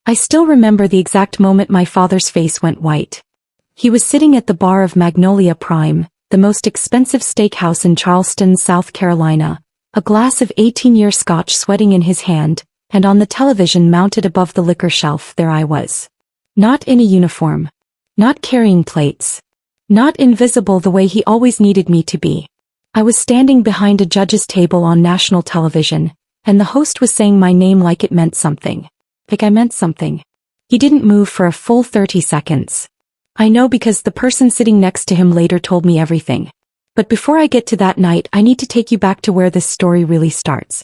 I still remember the exact moment my father's face went white. He was sitting at the bar of Magnolia Prime, the most expensive steakhouse in Charleston, South Carolina, a glass of 18-year scotch sweating in his hand, and on the television mounted above the liquor shelf there I was. Not in a uniform. Not carrying plates. Not invisible the way he always needed me to be. I was standing behind a judge's table on national television, and the host was saying my name like it meant something. Like I meant something. He didn't move for a full 30 seconds. I know because the person sitting next to him later told me everything. But before I get to that night, I need to take you back to where this story really starts.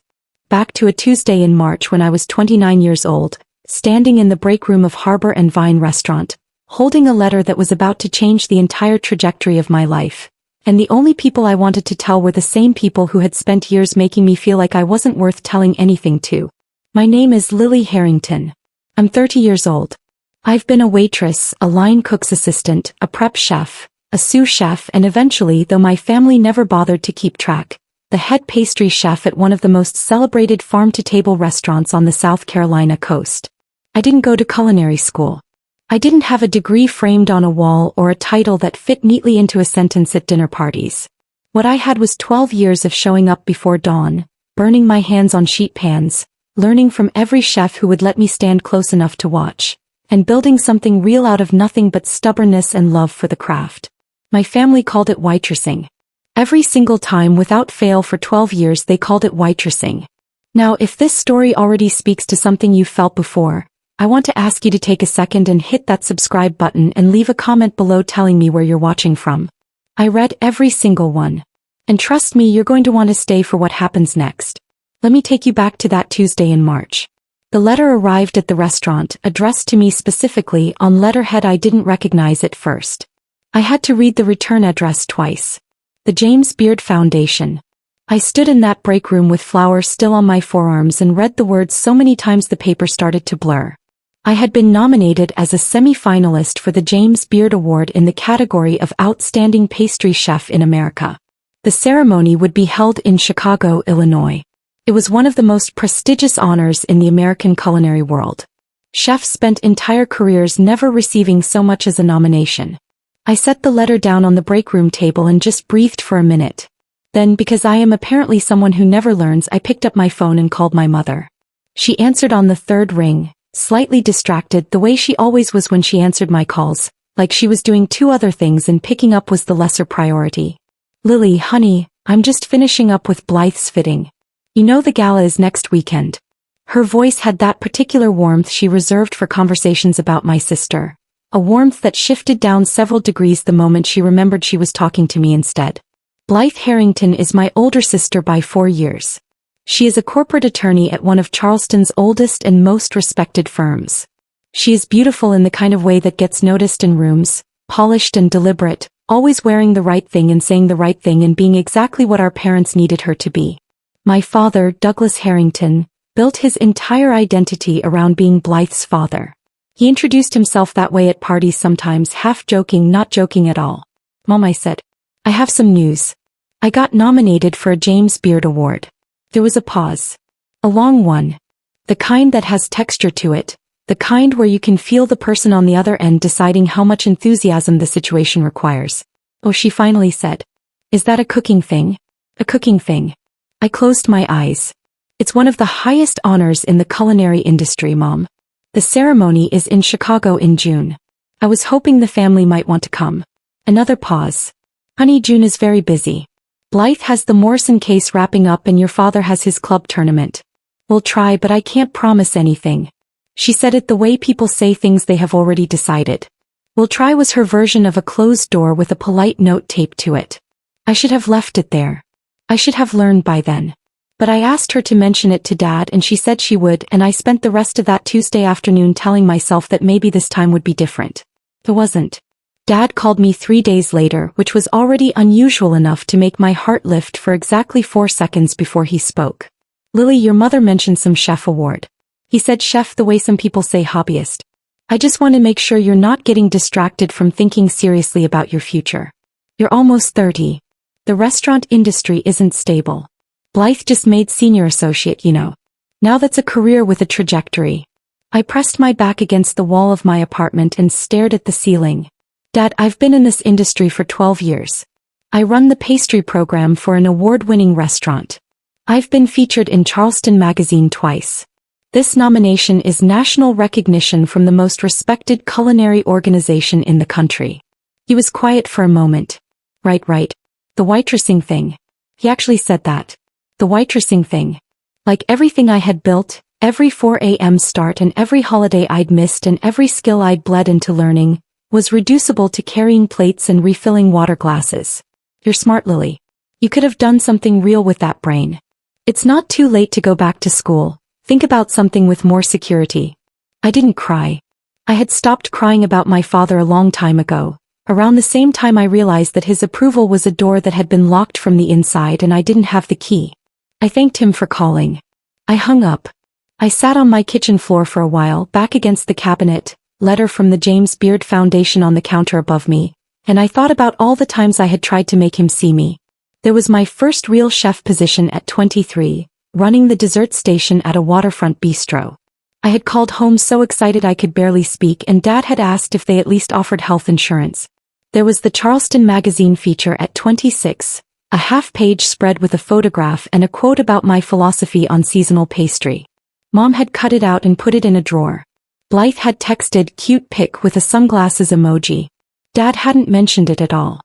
Back to a Tuesday in March when I was 29 years old, standing in the break room of Harbor and Vine restaurant, holding a letter that was about to change the entire trajectory of my life. And the only people I wanted to tell were the same people who had spent years making me feel like I wasn't worth telling anything to. My name is Lily Harrington. I'm 30 years old. I've been a waitress, a line cook's assistant, a prep chef, a sous chef, and eventually, though my family never bothered to keep track, the head pastry chef at one of the most celebrated farm-to-table restaurants on the South Carolina coast. I didn't go to culinary school. I didn't have a degree framed on a wall or a title that fit neatly into a sentence at dinner parties. What I had was 12 years of showing up before dawn, burning my hands on sheet pans, learning from every chef who would let me stand close enough to watch, and building something real out of nothing but stubbornness and love for the craft. My family called it waitressing. Every single time without fail for 12 years they called it waitressing. Now if this story already speaks to something you've felt before, I want to ask you to take a second and hit that subscribe button and leave a comment below telling me where you're watching from. I read every single one. And trust me, you're going to want to stay for what happens next. Let me take you back to that Tuesday in March. The letter arrived at the restaurant, addressed to me specifically on letterhead I didn't recognize at first. I had to read the return address twice. The James Beard Foundation. I stood in that break room with flowers still on my forearms and read the words so many times the paper started to blur. I had been nominated as a semi-finalist for the James Beard Award in the category of Outstanding Pastry Chef in America. The ceremony would be held in Chicago, Illinois. It was one of the most prestigious honors in the American culinary world. Chefs spent entire careers never receiving so much as a nomination. I set the letter down on the break room table and just breathed for a minute. Then, because I am apparently someone who never learns, I picked up my phone and called my mother. She answered on the third ring, slightly distracted the way she always was when she answered my calls, like she was doing two other things and picking up was the lesser priority. "Lily, honey, I'm just finishing up with Blythe's fitting. You know the gala is next weekend." Her voice had that particular warmth she reserved for conversations about my sister. A warmth that shifted down several degrees the moment she remembered she was talking to me instead. Blythe Harrington is my older sister by 4 years. She is a corporate attorney at one of Charleston's oldest and most respected firms. She is beautiful in the kind of way that gets noticed in rooms, polished and deliberate, always wearing the right thing and saying the right thing and being exactly what our parents needed her to be. My father, Douglas Harrington, built his entire identity around being Blythe's father. He introduced himself that way at parties sometimes, half joking, not joking at all. "Mom," I said, "I have some news. I got nominated for a James Beard Award." There was a pause. A long one. The kind that has texture to it, the kind where you can feel the person on the other end deciding how much enthusiasm the situation requires. "Oh," she finally said. "Is that a cooking thing?" "A cooking thing." I closed my eyes. "It's one of the highest honors in the culinary industry, Mom. The ceremony is in Chicago in June. I was hoping the family might want to come." Another pause. "Honey, June is very busy. Blythe has the Morrison case wrapping up and your father has his club tournament. We'll try, but I can't promise anything." She said it the way people say things they have already decided. "We'll try" was her version of a closed door with a polite note taped to it. I should have left it there. I should have learned by then. But I asked her to mention it to Dad and she said she would, and I spent the rest of that Tuesday afternoon telling myself that maybe this time would be different. It wasn't. Dad called me 3 days later, which was already unusual enough to make my heart lift for exactly 4 seconds before he spoke. "Lily, your mother mentioned some chef award." He said chef the way some people say hobbyist. "I just want to make sure you're not getting distracted from thinking seriously about your future. You're almost 30. The restaurant industry isn't stable. Blythe just made senior associate, you know. Now that's a career with a trajectory. I pressed my back against the wall of my apartment and stared at the ceiling. Dad, I've been in this industry for 12 years. I run the pastry program for an award-winning restaurant. I've been featured in Charleston magazine twice. This nomination is national recognition from the most respected culinary organization in the country. He was quiet for a moment. Right. The waitressing thing. He actually said that. The waitressing thing. Like everything I had built, every 4 a.m. start and every holiday I'd missed and every skill I'd bled into learning, was reducible to carrying plates and refilling water glasses. You're smart, Lily. You could have done something real with that brain. It's not too late to go back to school. Think about something with more security. I didn't cry. I had stopped crying about my father a long time ago. Around the same time I realized that his approval was a door that had been locked from the inside and I didn't have the key. I thanked him for calling. I hung up. I sat on my kitchen floor for a while, back against the cabinet, letter from the James Beard Foundation on the counter above me, and I thought about all the times I had tried to make him see me. There was my first real chef position at 23, running the dessert station at a waterfront bistro. I had called home so excited I could barely speak, and Dad had asked if they at least offered health insurance. There was the Charleston magazine feature at 26, a half-page spread with a photograph and a quote about my philosophy on seasonal pastry. Mom had cut it out and put it in a drawer. Blythe had texted cute pic with a sunglasses emoji. Dad hadn't mentioned it at all.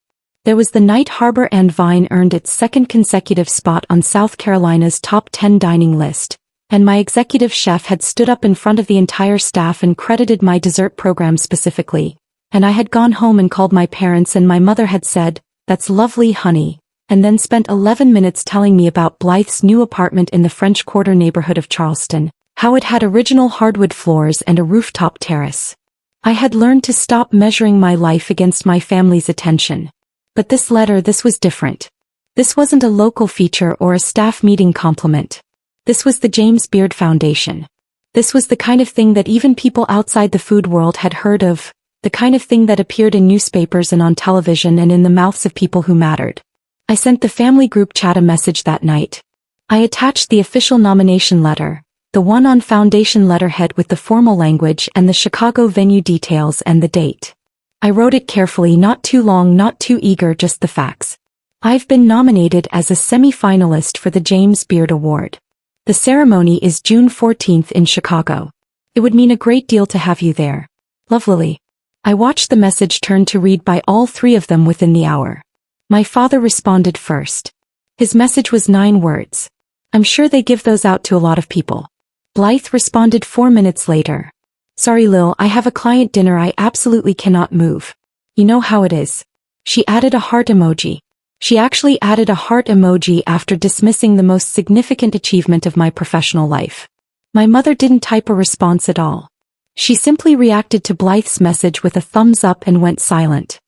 There was the night Harbor and Vine earned its second consecutive spot on South Carolina's top 10 dining list, and my executive chef had stood up in front of the entire staff and credited my dessert program specifically. And I had gone home and called my parents, and my mother had said, "That's lovely, honey," and then spent 11 minutes telling me about Blythe's new apartment in the French Quarter neighborhood of Charleston, how it had original hardwood floors and a rooftop terrace. I had learned to stop measuring my life against my family's attention. But this letter, this was different. This wasn't a local feature or a staff meeting compliment. This was the James Beard Foundation. This was the kind of thing that even people outside the food world had heard of. The kind of thing that appeared in newspapers and on television and in the mouths of people who mattered. I sent the family group chat a message that night. I attached the official nomination letter, the one on foundation letterhead with the formal language and the Chicago venue details and the date. I wrote it carefully, not too long, not too eager, just the facts. I've been nominated as a semi-finalist for the James Beard Award. The ceremony is June 14th in Chicago. It would mean a great deal to have you there. Love, Lily. I watched the message turn to read by all three of them within the hour. My father responded first. His message was 9 words. I'm sure they give those out to a lot of people. Blythe responded 4 minutes later. Sorry, Lil, I have a client dinner, I absolutely cannot move. You know how it is. She added a heart emoji. She actually added a heart emoji after dismissing the most significant achievement of my professional life. My mother didn't type a response at all. She simply reacted to Blythe's message with a thumbs up and went silent.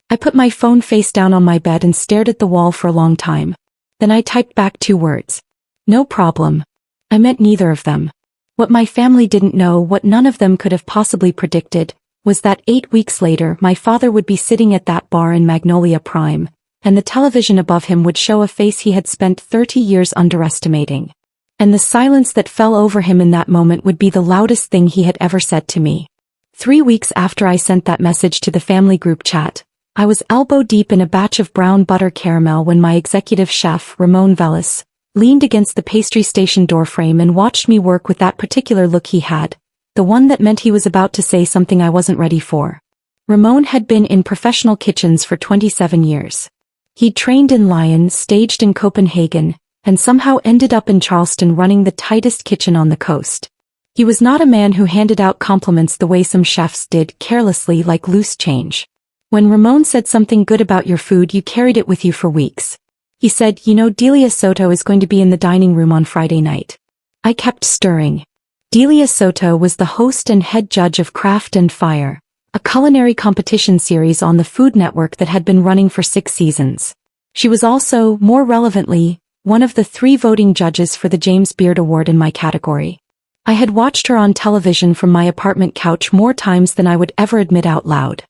I put my phone face down on my bed and stared at the wall for a long time. Then I typed back 2 words. No problem. I meant neither of them. What my family didn't know, what none of them could have possibly predicted, was that 8 weeks later my father would be sitting at that bar in Magnolia Prime, and the television above him would show a face he had spent 30 years underestimating. And the silence that fell over him in that moment would be the loudest thing he had ever said to me. 3 weeks after I sent that message to the family group chat, I was elbow deep in a batch of brown butter caramel when my executive chef, Ramon Velez, leaned against the pastry station doorframe and watched me work with that particular look he had, the one that meant he was about to say something I wasn't ready for. Ramon had been in professional kitchens for 27 years. He'd trained in Lyon, staged in Copenhagen, and somehow ended up in Charleston running the tightest kitchen on the coast. He was not a man who handed out compliments the way some chefs did, carelessly, like loose change. When Ramon said something good about your food, you carried it with you for weeks. He said, "You know, Delia Soto is going to be in the dining room on Friday night." I kept stirring. Delia Soto was the host and head judge of Craft and Fire, a culinary competition series on the Food Network that had been running for 6 seasons. She was also, more relevantly, one of the 3 voting judges for the James Beard Award in my category. I had watched her on television from my apartment couch more times than I would ever admit out loud.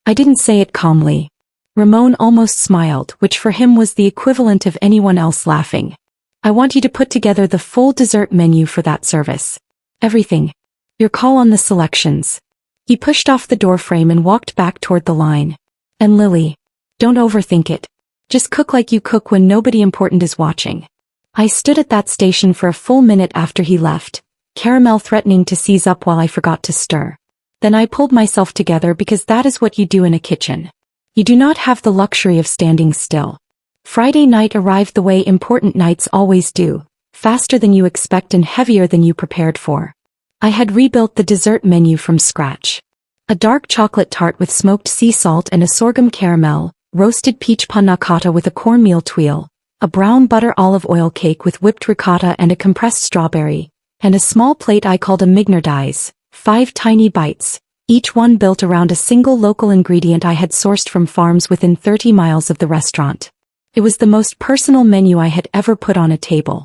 I didn't say it calmly. Ramon almost smiled, which for him was the equivalent of anyone else laughing. I want you to put together the full dessert menu for that service. Everything. Your call on the selections. He pushed off the doorframe and walked back toward the line. And Lily, don't overthink it. Just cook like you cook when nobody important is watching. I stood at that station for a full minute after he left, caramel threatening to seize up while I forgot to stir. Then I pulled myself together because that is what you do in a kitchen. You do not have the luxury of standing still. Friday night arrived the way important nights always do, faster than you expect and heavier than you prepared for. I had rebuilt the dessert menu from scratch. A dark chocolate tart with smoked sea salt and a sorghum caramel, roasted peach panna cotta with a cornmeal tuile, a brown butter olive oil cake with whipped ricotta and a compressed strawberry, and a small plate I called a mignardize, 5 tiny bites, each one built around a single local ingredient I had sourced from farms within 30 miles of the restaurant. It was the most personal menu I had ever put on a table.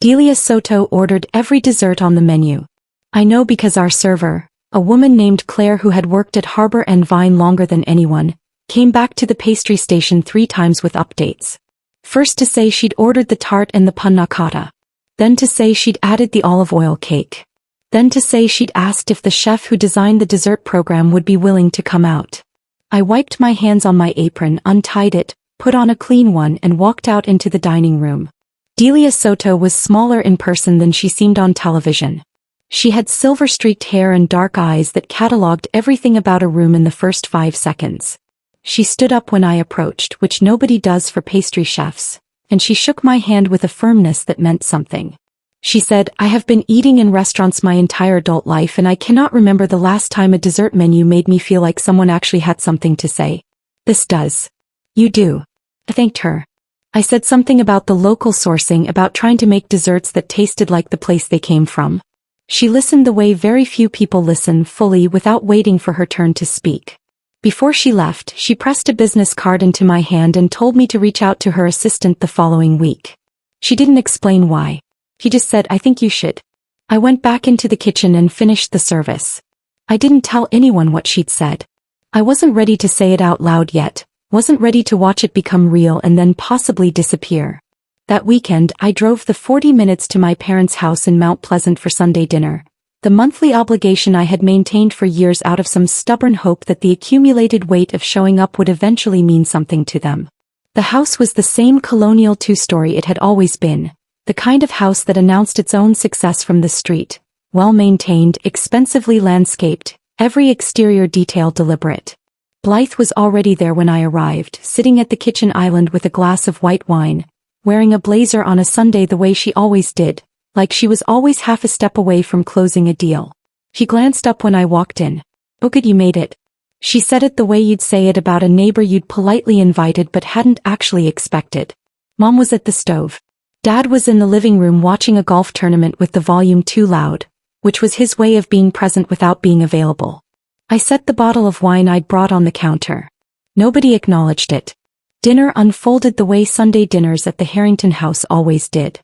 Delia Soto ordered every dessert on the menu. I know because our server, a woman named Claire who had worked at Harbor and Vine longer than anyone, came back to the pastry station 3 times with updates. First to say she'd ordered the tart and the panna cotta. Then to say she'd added the olive oil cake. Then to say she'd asked if the chef who designed the dessert program would be willing to come out. I wiped my hands on my apron, untied it, put on a clean one and walked out into the dining room. Delia Soto was smaller in person than she seemed on television. She had silver-streaked hair and dark eyes that catalogued everything about a room in the first 5 seconds. She stood up when I approached, which nobody does for pastry chefs, and she shook my hand with a firmness that meant something. She said, I have been eating in restaurants my entire adult life and I cannot remember the last time a dessert menu made me feel like someone actually had something to say. This does. You do. I thanked her. I said something about the local sourcing, about trying to make desserts that tasted like the place they came from. She listened the way very few people listen, fully without waiting for her turn to speak. Before she left, she pressed a business card into my hand and told me to reach out to her assistant the following week. She didn't explain why. She just said, I think you should. I went back into the kitchen and finished the service. I didn't tell anyone what she'd said. I wasn't ready to say it out loud yet, wasn't ready to watch it become real and then possibly disappear. That weekend, I drove the 40 minutes to my parents' house in Mount Pleasant for Sunday dinner, the monthly obligation I had maintained for years out of some stubborn hope that the accumulated weight of showing up would eventually mean something to them. The house was the same colonial 2-story it had always been, the kind of house that announced its own success from the street, well-maintained, expensively landscaped, every exterior detail deliberate. Blythe was already there when I arrived, sitting at the kitchen island with a glass of white wine, wearing a blazer on a Sunday the way she always did, like she was always half a step away from closing a deal. She glanced up when I walked in. Oh good, you made it. She said it the way you'd say it about a neighbor you'd politely invited but hadn't actually expected. Mom was at the stove. Dad was in the living room watching a golf tournament with the volume too loud, which was his way of being present without being available. I set the bottle of wine I'd brought on the counter. Nobody acknowledged it. Dinner unfolded the way Sunday dinners at the Harrington house always did.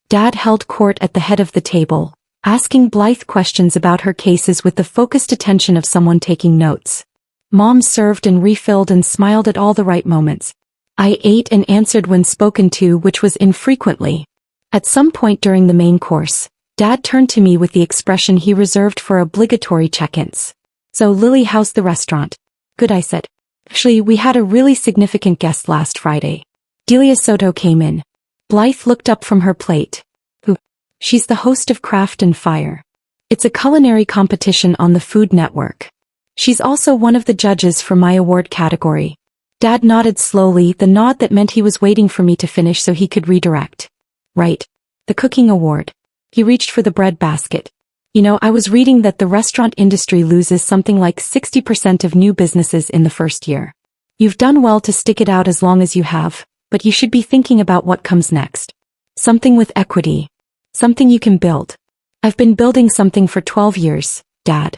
Dad held court at the head of the table, asking Blythe questions about her cases with the focused attention of someone taking notes. Mom served and refilled and smiled at all the right moments. I ate and answered when spoken to, which was infrequently. At some point during the main course, Dad turned to me with the expression he reserved for obligatory check-ins. So Lily, how's the restaurant? Good, I said. Actually, we had a really significant guest last Friday. Delia Soto came in. Blythe looked up from her plate. Who? She's the host of Craft and Fire. It's a culinary competition on the Food Network. She's also one of the judges for my award category. Dad nodded slowly, the nod that meant he was waiting for me to finish so he could redirect. Right. The cooking award. He reached for the bread basket. You know, I was reading that the restaurant industry loses something like 60% of new businesses in the first year. You've done well to stick it out as long as you have, but you should be thinking about what comes next. Something with equity. Something you can build. I've been building something for 12 years, Dad.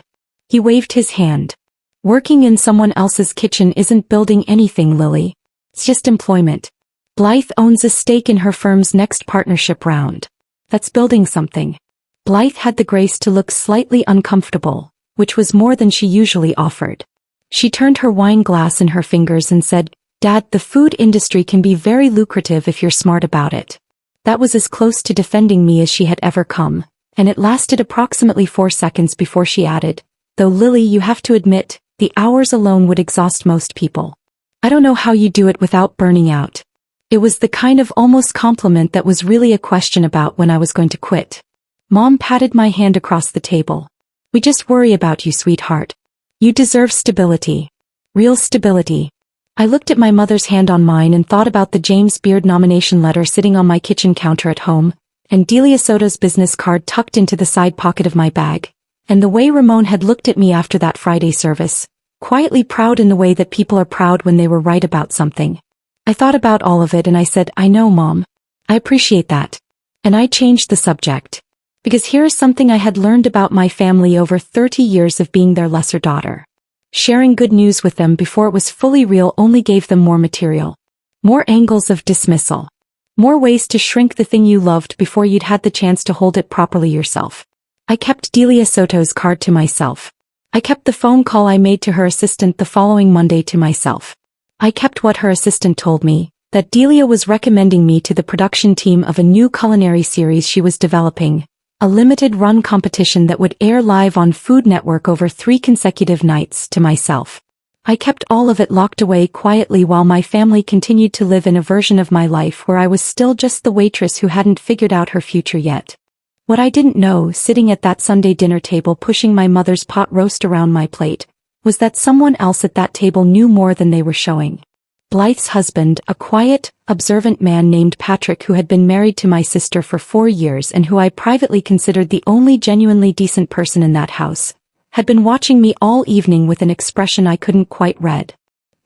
He waved his hand. Working in someone else's kitchen isn't building anything, Lily. It's just employment. Blythe owns a stake in her firm's next partnership round. That's building something. Blythe had the grace to look slightly uncomfortable, which was more than she usually offered. She turned her wine glass in her fingers and said, Dad, the food industry can be very lucrative if you're smart about it. That was as close to defending me as she had ever come, and it lasted approximately 4 seconds before she added, "Though Lily, you have to admit, the hours alone would exhaust most people. I don't know how you do it without burning out." It was the kind of almost compliment that was really a question about when I was going to quit. Mom patted my hand across the table. "We just worry about you, sweetheart. You deserve stability. Real stability." I looked at my mother's hand on mine and thought about the James Beard nomination letter sitting on my kitchen counter at home, and Delia Soto's business card tucked into the side pocket of my bag, and the way Ramon had looked at me after that Friday service, quietly proud in the way that people are proud when they were right about something. I thought about all of it and I said, "I know, Mom. I appreciate that." And I changed the subject. Because here is something I had learned about my family over 30 years of being their lesser daughter. Sharing good news with them before it was fully real only gave them more material. More angles of dismissal. More ways to shrink the thing you loved before you'd had the chance to hold it properly yourself. I kept Delia Soto's card to myself. I kept the phone call I made to her assistant the following Monday to myself. I kept what her assistant told me, that Delia was recommending me to the production team of a new culinary series she was developing, a limited-run competition that would air live on Food Network over 3 consecutive nights, to myself. I kept all of it locked away quietly while my family continued to live in a version of my life where I was still just the waitress who hadn't figured out her future yet. What I didn't know, sitting at that Sunday dinner table pushing my mother's pot roast around my plate, was that someone else at that table knew more than they were showing. Blythe's husband, a quiet, observant man named Patrick who had been married to my sister for 4 years and who I privately considered the only genuinely decent person in that house, had been watching me all evening with an expression I couldn't quite read.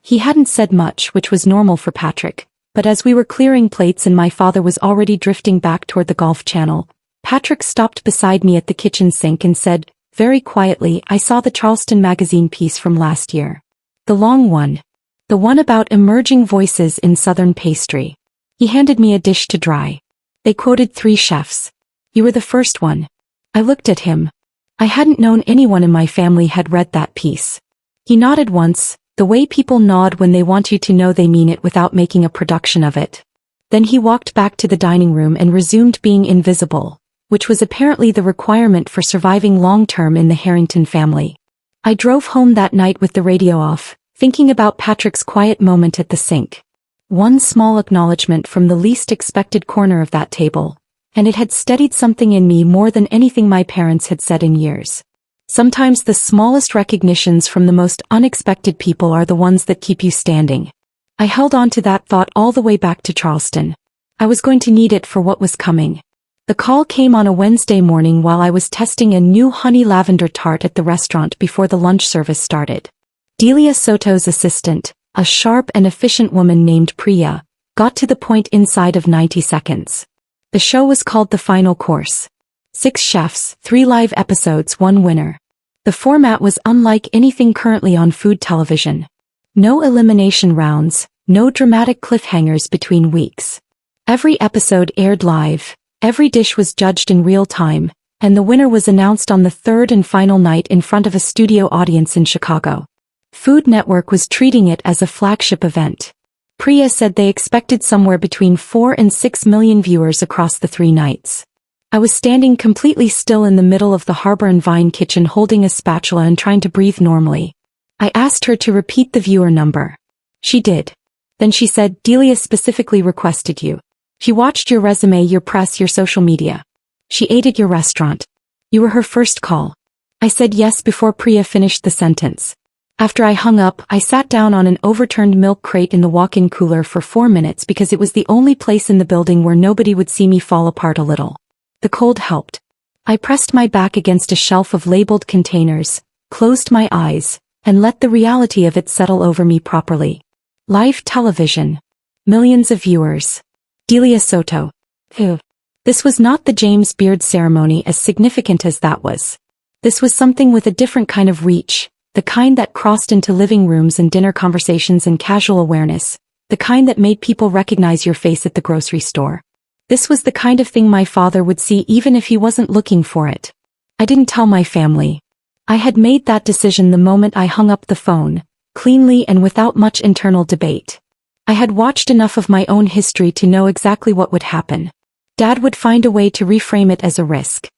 He hadn't said much, which was normal for Patrick, but as we were clearing plates and my father was already drifting back toward the Golf Channel, Patrick stopped beside me at the kitchen sink and said, very quietly, "I saw the Charleston magazine piece from last year. The long one. The one about emerging voices in Southern pastry." He handed me a dish to dry. They quoted 3 chefs. "You were the first one." I looked at him. I hadn't known anyone in my family had read that piece. He nodded once, the way people nod when they want you to know they mean it without making a production of it. Then he walked back to the dining room and resumed being invisible, which was apparently the requirement for surviving long-term in the Harrington family. I drove home that night with the radio off, thinking about Patrick's quiet moment at the sink. One small acknowledgement from the least expected corner of that table, and it had steadied something in me more than anything my parents had said in years. Sometimes the smallest recognitions from the most unexpected people are the ones that keep you standing. I held on to that thought all the way back to Charleston. I was going to need it for what was coming. The call came on a Wednesday morning while I was testing a new honey lavender tart at the restaurant before the lunch service started. Delia Soto's assistant, a sharp and efficient woman named Priya, got to the point inside of 90 seconds. The show was called The Final Course. 6 chefs, 3 live episodes, 1 winner. The format was unlike anything currently on food television. No elimination rounds, no dramatic cliffhangers between weeks. Every episode aired live, every dish was judged in real time, and the winner was announced on the 3rd and final night in front of a studio audience in Chicago. Food Network was treating it as a flagship event. Priya said they expected somewhere between 4 and 6 million viewers across the 3 nights. I was standing completely still in the middle of the Harbor and Vine kitchen holding a spatula and trying to breathe normally. I asked her to repeat the viewer number. She did. Then she said, "Delia specifically requested you. She watched your resume, your press, your social media. She ate at your restaurant. You were her first call." I said yes before Priya finished the sentence. After I hung up, I sat down on an overturned milk crate in the walk-in cooler for 4 minutes because it was the only place in the building where nobody would see me fall apart a little. The cold helped. I pressed my back against a shelf of labeled containers, closed my eyes, and let the reality of it settle over me properly. Live television. Millions of viewers. Delia Soto. Who? This was not the James Beard ceremony, as significant as that was. This was something with a different kind of reach. The kind that crossed into living rooms and dinner conversations and casual awareness, the kind that made people recognize your face at the grocery store. This was the kind of thing my father would see even if he wasn't looking for it. I didn't tell my family. I had made that decision the moment I hung up the phone, cleanly and without much internal debate. I had watched enough of my own history to know exactly what would happen. Dad would find a way to reframe it as a risk.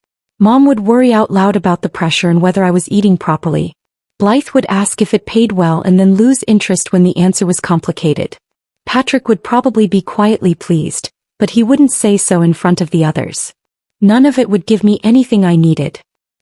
Mom would worry out loud about the pressure and whether I was eating properly. Blythe would ask if it paid well and then lose interest when the answer was complicated. Patrick would probably be quietly pleased, but he wouldn't say so in front of the others. None of it would give me anything I needed.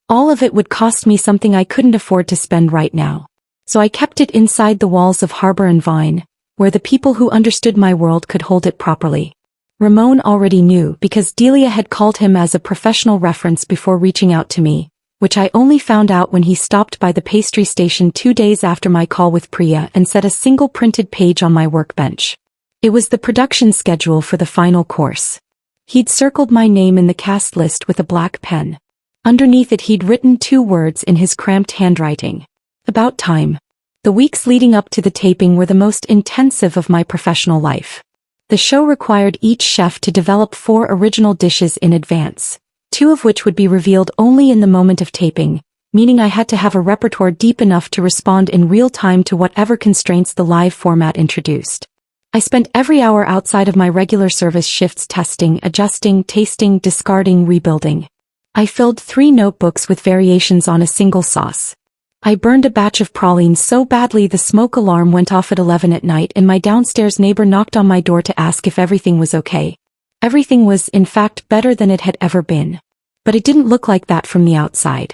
All of it would cost me something I couldn't afford to spend right now. So I kept it inside the walls of Harbor and Vine, where the people who understood my world could hold it properly. Ramon already knew because Delia had called him as a professional reference before reaching out to me, which I only found out when he stopped by the pastry station 2 days after my call with Priya and set a single printed page on my workbench. It was the production schedule for the final course. He'd circled my name in the cast list with a black pen. Underneath it he'd written 2 words in his cramped handwriting. About time. The weeks leading up to the taping were the most intensive of my professional life. The show required each chef to develop 4 original dishes in advance, 2 of which would be revealed only in the moment of taping, meaning I had to have a repertoire deep enough to respond in real time to whatever constraints the live format introduced. I spent every hour outside of my regular service shifts testing, adjusting, tasting, discarding, rebuilding. I filled 3 notebooks with variations on a single sauce. I burned a batch of pralines so badly the smoke alarm went off at 11 at night and my downstairs neighbor knocked on my door to ask if everything was okay. Everything was, in fact, better than it had ever been. But it didn't look like that from the outside.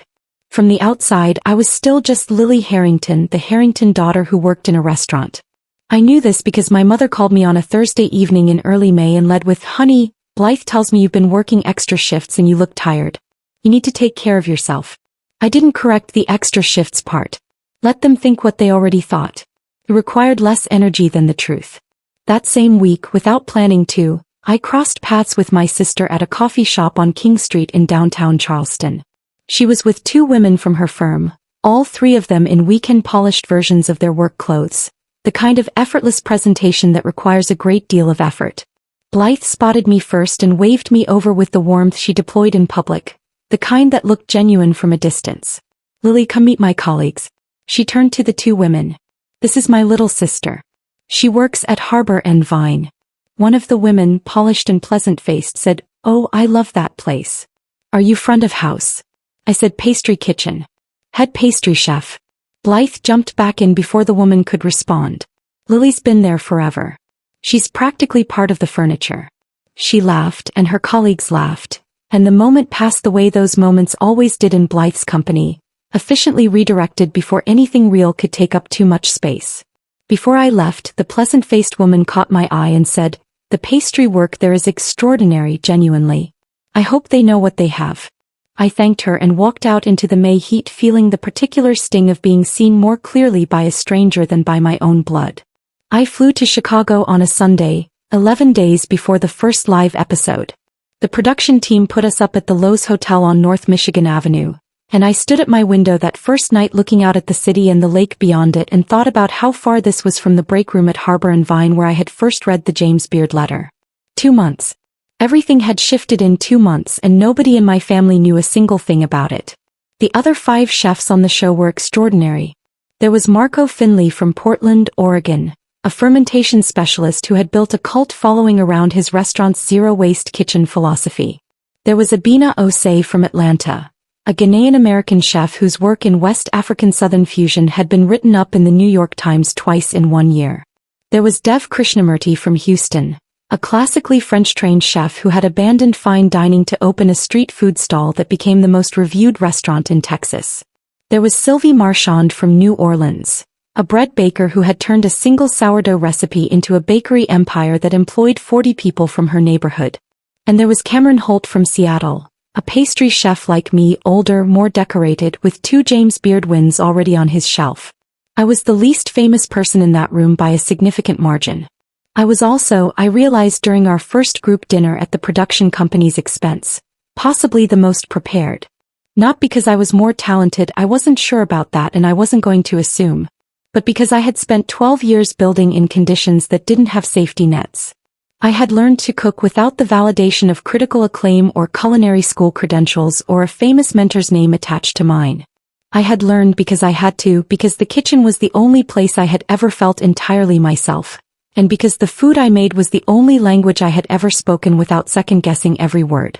From the outside, I was still just Lily Harrington, the Harrington daughter who worked in a restaurant. I knew this because my mother called me on a Thursday evening in early May and led with, "Honey, Blythe tells me you've been working extra shifts and you look tired. You need to take care of yourself." I didn't correct the extra shifts part. Let them think what they already thought. It required less energy than the truth. That same week, without planning to, I crossed paths with my sister at a coffee shop on King Street in downtown Charleston. She was with 2 women from her firm, all 3 of them in weekend-polished versions of their work clothes, the kind of effortless presentation that requires a great deal of effort. Blythe spotted me first and waved me over with the warmth she deployed in public, the kind that looked genuine from a distance. "Lily, come meet my colleagues." She turned to the 2 women. "This is my little sister. She works at Harbor and Vine." One of the women, polished and pleasant-faced, said, "Oh, I love that place. Are you front of house?" I said, "Pastry kitchen. Head pastry chef." Blythe jumped back in before the woman could respond. "Lily's been there forever. She's practically part of the furniture." She laughed and her colleagues laughed, and the moment passed the way those moments always did in Blythe's company, efficiently redirected before anything real could take up too much space. Before I left, the pleasant-faced woman caught my eye and said, "The pastry work there is extraordinary, genuinely. I hope they know what they have." I thanked her and walked out into the May heat feeling the particular sting of being seen more clearly by a stranger than by my own blood. I flew to Chicago on a Sunday, 11 days before the first live episode. The production team put us up at the Lowe's Hotel on North Michigan Avenue, and I stood at my window that first night looking out at the city and the lake beyond it and thought about how far this was from the break room at Harbor and Vine where I had first read the James Beard letter. 2 months. Everything had shifted in 2 months and nobody in my family knew a single thing about it. The other 5 chefs on the show were extraordinary. There was Marco Finley from Portland, Oregon, a fermentation specialist who had built a cult following around his restaurant's zero-waste kitchen philosophy. There was Abina Osei from Atlanta, a Ghanaian-American chef whose work in West African Southern fusion had been written up in the New York Times twice in 1 year. There was Dev Krishnamurti from Houston, a classically French-trained chef who had abandoned fine dining to open a street food stall that became the most reviewed restaurant in Texas. There was Sylvie Marchand from New Orleans, a bread baker who had turned a single sourdough recipe into a bakery empire that employed 40 people from her neighborhood. And there was Cameron Holt from Seattle, a pastry chef like me, older, more decorated, with 2 James Beard wins already on his shelf. I was the least famous person in that room by a significant margin. I was also, I realized during our first group dinner at the production company's expense, possibly the most prepared. Not because I was more talented, I wasn't sure about that and I wasn't going to assume, but because I had spent 12 years building in conditions that didn't have safety nets. I had learned to cook without the validation of critical acclaim or culinary school credentials or a famous mentor's name attached to mine. I had learned because I had to, because the kitchen was the only place I had ever felt entirely myself, and because the food I made was the only language I had ever spoken without second-guessing every word.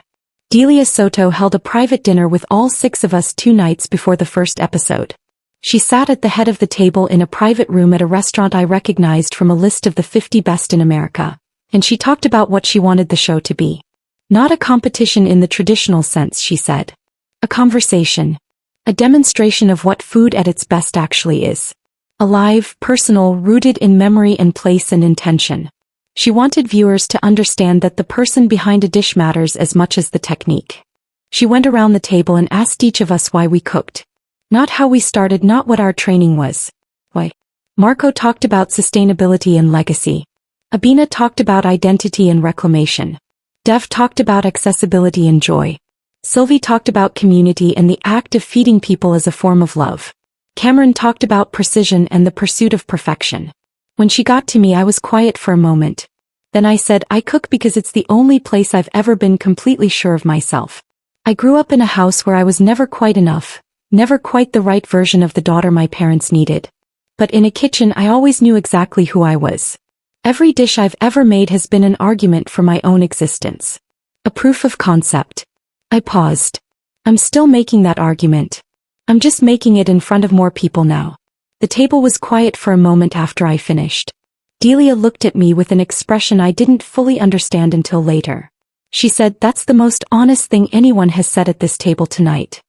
Delia Soto held a private dinner with all 6 of us 2 nights before the first episode. She sat at the head of the table in a private room at a restaurant I recognized from a list of the 50 best in America, and she talked about what she wanted the show to be. Not a competition in the traditional sense, she said. A conversation. A demonstration of what food at its best actually is. Alive, personal, rooted in memory and place and intention. She wanted viewers to understand that the person behind a dish matters as much as the technique. She went around the table and asked each of us why we cooked. Not how we started, not what our training was. Why? Marco talked about sustainability and legacy. Abina talked about identity and reclamation. Dev talked about accessibility and joy. Sylvie talked about community and the act of feeding people as a form of love. Cameron talked about precision and the pursuit of perfection. When she got to me, I was quiet for a moment. Then I said, I cook because it's the only place I've ever been completely sure of myself. I grew up in a house where I was never quite enough, never quite the right version of the daughter my parents needed. But in a kitchen, I always knew exactly who I was. Every dish I've ever made has been an argument for my own existence. A proof of concept. I paused. I'm still making that argument. I'm just making it in front of more people now. The table was quiet for a moment after I finished. Delia looked at me with an expression I didn't fully understand until later. She said, "That's the most honest thing anyone has said at this table tonight."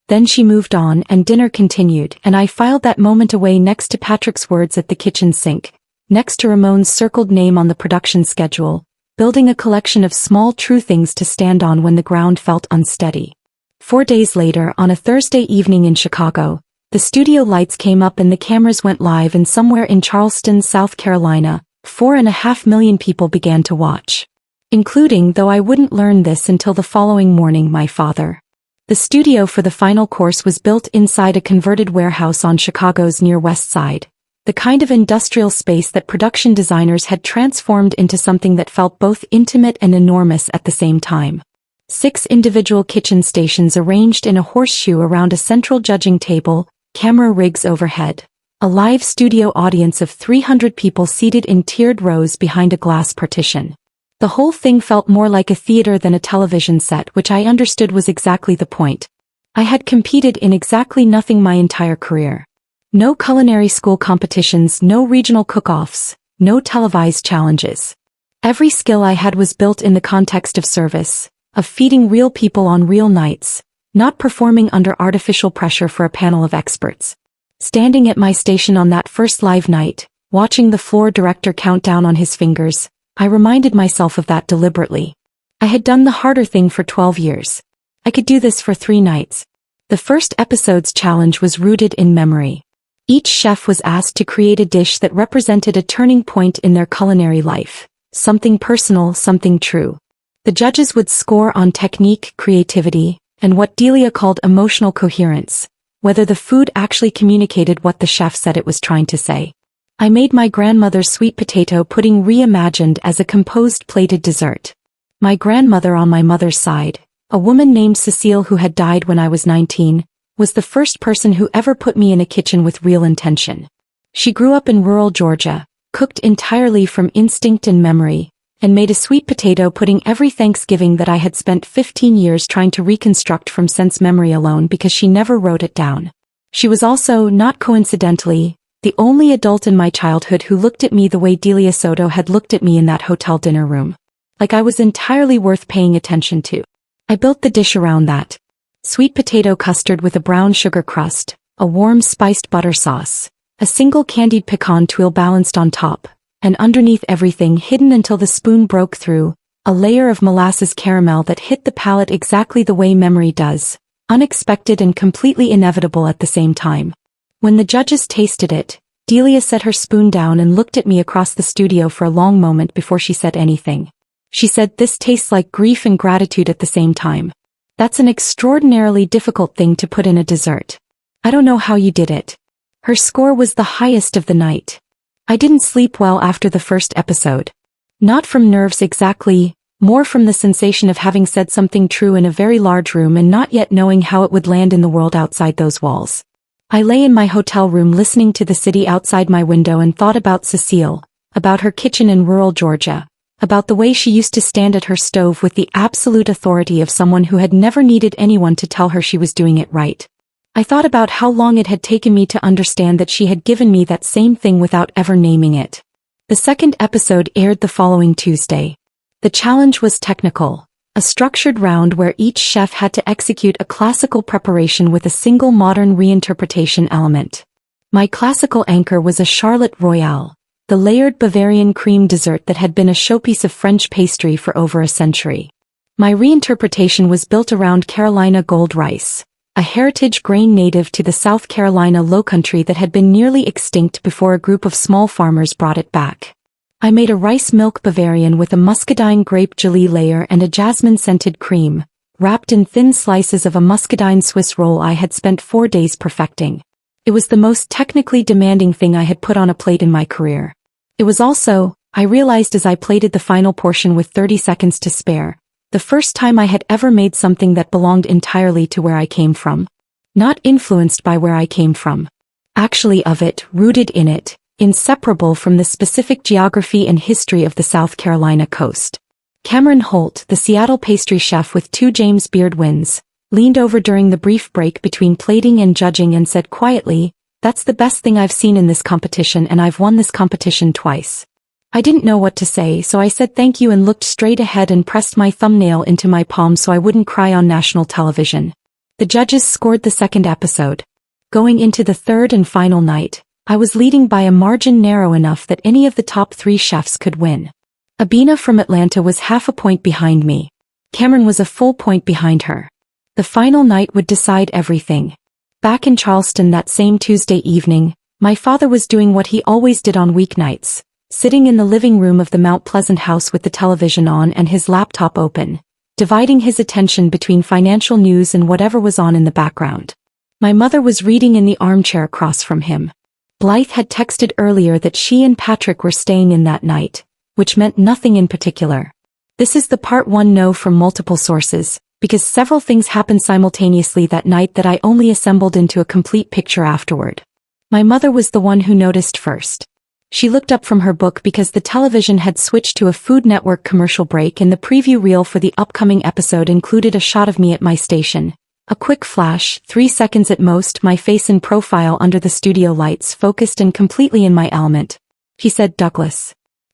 Then she moved on and dinner continued, and I filed that moment away next to Patrick's words at the kitchen sink, next to Ramon's circled name on the production schedule, building a collection of small true things to stand on when the ground felt unsteady. 4 days later, on a Thursday evening in Chicago, the studio lights came up and the cameras went live, and somewhere in Charleston, South Carolina, 4.5 million people began to watch. Including, though I wouldn't learn this until the following morning, my father. The studio for the final course was built inside a converted warehouse on Chicago's near West Side, the kind of industrial space that production designers had transformed into something that felt both intimate and enormous at the same time. 6 individual kitchen stations arranged in a horseshoe around a central judging table, camera rigs overhead. A live studio audience of 300 people seated in tiered rows behind a glass partition. The whole thing felt more like a theater than a television set, which I understood was exactly the point. I had competed in exactly nothing my entire career. No culinary school competitions, no regional cook-offs, no televised challenges. Every skill I had was built in the context of service, of feeding real people on real nights, not performing under artificial pressure for a panel of experts. Standing at my station on that first live night, watching the floor director count down on his fingers, I reminded myself of that deliberately. I had done the harder thing for 12 years. I could do this for 3 nights. The first episode's challenge was rooted in memory. Each chef was asked to create a dish that represented a turning point in their culinary life. Something personal, something true. The judges would score on technique, creativity, and what Delia called emotional coherence, whether the food actually communicated what the chef said it was trying to say. I made my grandmother's sweet potato pudding reimagined as a composed plated dessert. My grandmother on my mother's side, a woman named Cecile who had died when I was 19, was the first person who ever put me in a kitchen with real intention. She grew up in rural Georgia, cooked entirely from instinct and memory, and made a sweet potato pudding every Thanksgiving that I had spent 15 years trying to reconstruct from sense memory alone because she never wrote it down. She was also, not coincidentally, the only adult in my childhood who looked at me the way Delia Soto had looked at me in that hotel dinner room. Like I was entirely worth paying attention to. I built the dish around that. Sweet potato custard with a brown sugar crust, a warm spiced butter sauce, a single candied pecan tuile balanced on top, and underneath everything, hidden until the spoon broke through, a layer of molasses caramel that hit the palate exactly the way memory does, unexpected and completely inevitable at the same time. When the judges tasted it, Delia set her spoon down and looked at me across the studio for a long moment before she said anything. She said, "This tastes like grief and gratitude at the same time. That's an extraordinarily difficult thing to put in a dessert. I don't know how you did it." Her score was the highest of the night. I didn't sleep well after the first episode. Not from nerves exactly, more from the sensation of having said something true in a very large room and not yet knowing how it would land in the world outside those walls. I lay in my hotel room listening to the city outside my window and thought about Cecile, about her kitchen in rural Georgia, about the way she used to stand at her stove with the absolute authority of someone who had never needed anyone to tell her she was doing it right. I thought about how long it had taken me to understand that she had given me that same thing without ever naming it. The second episode aired the following Tuesday. The challenge was technical, a structured round where each chef had to execute a classical preparation with a single modern reinterpretation element. My classical anchor was a Charlotte Royale, the layered Bavarian cream dessert that had been a showpiece of French pastry for over a century. My reinterpretation was built around Carolina gold rice, a heritage grain native to the South Carolina lowcountry that had been nearly extinct before a group of small farmers brought it back. I made a rice milk Bavarian with a muscadine grape jelly layer and a jasmine-scented cream, wrapped in thin slices of a muscadine Swiss roll I had spent 4 days perfecting. It was the most technically demanding thing I had put on a plate in my career. It was also, I realized as I plated the final portion with 30 seconds to spare, the first time I had ever made something that belonged entirely to where I came from. Not influenced by where I came from. Actually of it, rooted in it, inseparable from the specific geography and history of the South Carolina coast. Cameron Holt, the Seattle pastry chef with 2 James Beard wins, leaned over during the brief break between plating and judging and said quietly, "That's the best thing I've seen in this competition, and I've won this competition twice." I didn't know what to say, so I said thank you and looked straight ahead and pressed my thumbnail into my palm so I wouldn't cry on national television. The judges scored the second episode. Going into the third and final night, I was leading by a margin narrow enough that any of the top 3 chefs could win. Abina from Atlanta was half a point behind me. Cameron was a full point behind her. The final night would decide everything. Back in Charleston that same Tuesday evening, my father was doing what he always did on weeknights, sitting in the living room of the Mount Pleasant house with the television on and his laptop open, dividing his attention between financial news and whatever was on in the background. My mother was reading in the armchair across from him. Blythe had texted earlier that she and Patrick were staying in that night, which meant nothing in particular. This is the part 1 no from multiple sources, because several things happened simultaneously that night that I only assembled into a complete picture afterward. My mother was the one who noticed first. She looked up from her book because the television had switched to a Food Network commercial break and the preview reel for the upcoming episode included a shot of me at my station. A quick flash, 3 seconds at most, my face in profile under the studio lights, focused and completely in my element. He said, "Douglas."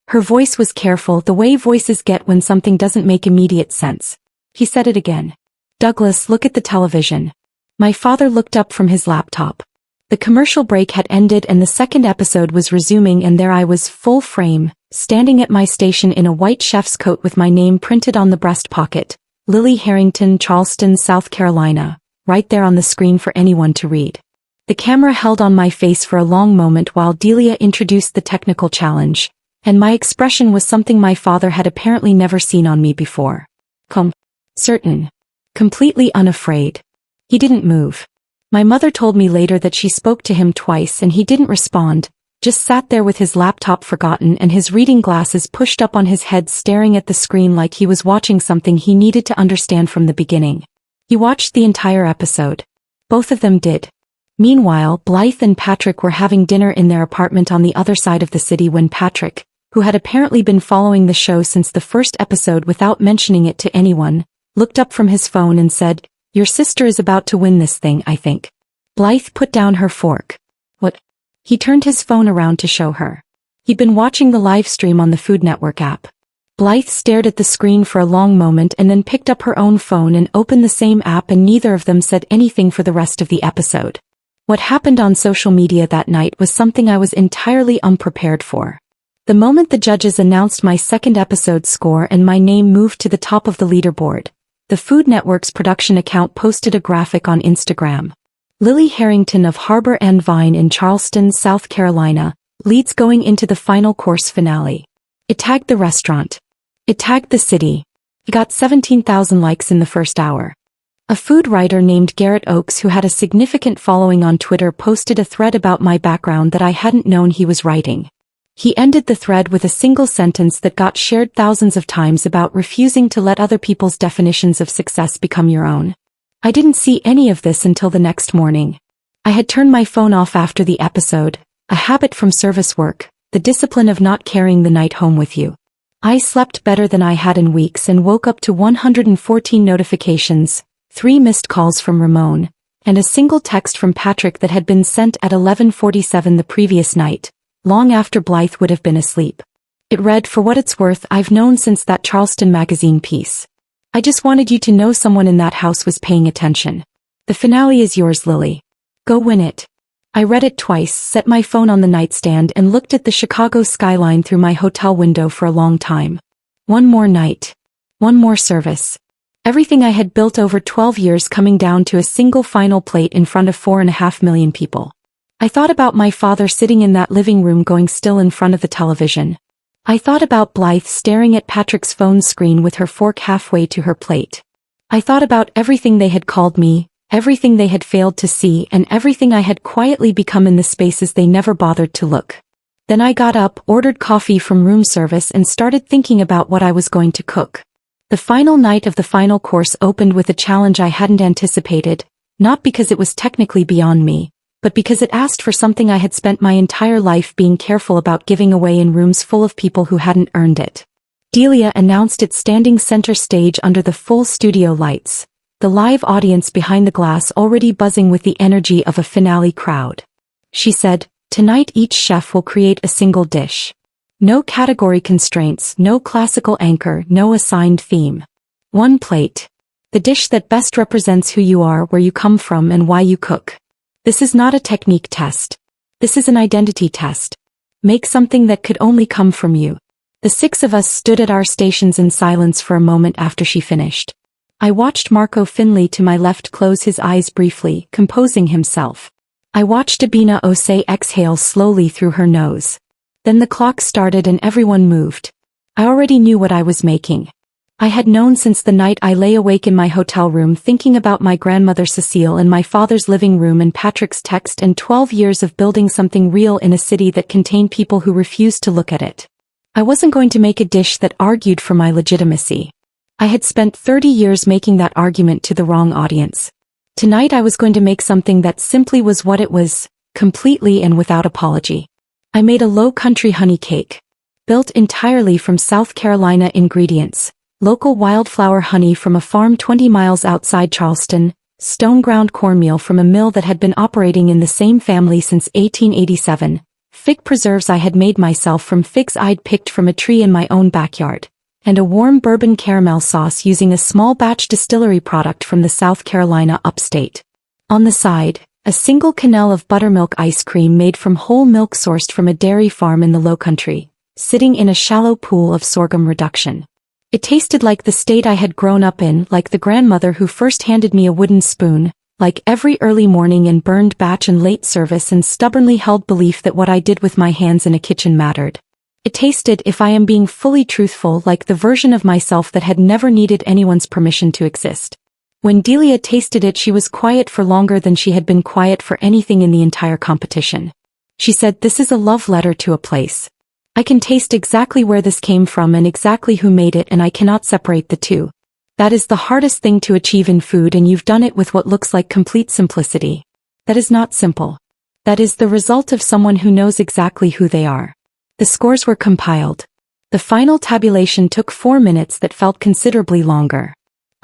Her voice was careful, the way voices get when something doesn't make immediate sense. He said it again. "Douglas, look at the television." My father looked up from his laptop. The commercial break had ended and the second episode was resuming, and there I was, full frame, standing at my station in a white chef's coat with my name printed on the breast pocket, Lily Harrington, Charleston, South Carolina, right there on the screen for anyone to read. The camera held on my face for a long moment while Delia introduced the technical challenge, and my expression was something my father had apparently never seen on me before. Certain. Completely unafraid. He didn't move. My mother told me later that she spoke to him twice and he didn't respond, just sat there with his laptop forgotten and his reading glasses pushed up on his head staring at the screen like he was watching something he needed to understand from the beginning. He watched the entire episode. Both of them did. Meanwhile, Blythe and Patrick were having dinner in their apartment on the other side of the city when Patrick, who had apparently been following the show since the first episode without mentioning it to anyone, looked up from his phone and said, "Your sister is about to win this thing, I think." Blythe put down her fork. "What?" He turned his phone around to show her. He'd been watching the live stream on the Food Network app. Blythe stared at the screen for a long moment and then picked up her own phone and opened the same app, and neither of them said anything for the rest of the episode. What happened on social media that night was something I was entirely unprepared for. The moment the judges announced my second episode score and my name moved to the top of the leaderboard, the Food Network's production account posted a graphic on Instagram. Lily Harrington of Harbor and Vine in Charleston, South Carolina, leads going into the final course finale. It tagged the restaurant. It tagged the city. It got 17,000 likes in the first hour. A food writer named Garrett Oakes, who had a significant following on Twitter, posted a thread about my background that I hadn't known he was writing. He ended the thread with a single sentence that got shared thousands of times about refusing to let other people's definitions of success become your own. I didn't see any of this until the next morning. I had turned my phone off after the episode, a habit from service work, the discipline of not carrying the night home with you. I slept better than I had in weeks and woke up to 114 notifications, 3 missed calls from Ramon, and a single text from Patrick that had been sent at 11:47 the previous night, long after Blythe would have been asleep. It read, "For what it's worth, I've known since that Charleston magazine piece. I just wanted you to know someone in that house was paying attention. The finale is yours, Lily. Go win it." I read it twice, set my phone on the nightstand and looked at the Chicago skyline through my hotel window for a long time. One more night. One more service. Everything I had built over 12 years coming down to a single final plate in front of 4.5 million people. I thought about my father sitting in that living room going still in front of the television. I thought about Blythe staring at Patrick's phone screen with her fork halfway to her plate. I thought about everything they had called me, everything they had failed to see, and everything I had quietly become in the spaces they never bothered to look. Then I got up, ordered coffee from room service, and started thinking about what I was going to cook. The final night of the final course opened with a challenge I hadn't anticipated, not because it was technically beyond me, but because it asked for something I had spent my entire life being careful about giving away in rooms full of people who hadn't earned it. Delia announced it standing center stage under the full studio lights, the live audience behind the glass already buzzing with the energy of a finale crowd. She said, "Tonight each chef will create a single dish. No category constraints, no classical anchor, no assigned theme. One plate. The dish that best represents who you are, where you come from, and why you cook. This is not a technique test. This is an identity test. Make something that could only come from you." The 6 of us stood at our stations in silence for a moment after she finished. I watched Marco Finley to my left close his eyes briefly, composing himself. I watched Abina Osei exhale slowly through her nose. Then the clock started and everyone moved. I already knew what I was making. I had known since the night I lay awake in my hotel room thinking about my grandmother Cecile and my father's living room and Patrick's text, and 12 years of building something real in a city that contained people who refused to look at it. I wasn't going to make a dish that argued for my legitimacy. I had spent 30 years making that argument to the wrong audience. Tonight I was going to make something that simply was what it was, completely and without apology. I made a low-country honey cake. Built entirely from South Carolina ingredients, local wildflower honey from a farm 20 miles outside Charleston, stone-ground cornmeal from a mill that had been operating in the same family since 1887, fig preserves I had made myself from figs I'd picked from a tree in my own backyard, and a warm bourbon caramel sauce using a small batch distillery product from the South Carolina upstate. On the side, a single cannel of buttermilk ice cream made from whole milk sourced from a dairy farm in the Lowcountry, sitting in a shallow pool of sorghum reduction. It tasted like the state I had grown up in, like the grandmother who first handed me a wooden spoon, like every early morning and burned batch and late service and stubbornly held belief that what I did with my hands in a kitchen mattered. It tasted, if I am being fully truthful, like the version of myself that had never needed anyone's permission to exist. When Delia tasted it, she was quiet for longer than she had been quiet for anything in the entire competition. She said, "This is a love letter to a place. I can taste exactly where this came from and exactly who made it, and I cannot separate the two. That is the hardest thing to achieve in food, and you've done it with what looks like complete simplicity. That is not simple. That is the result of someone who knows exactly who they are." The scores were compiled. The final tabulation took 4 minutes that felt considerably longer.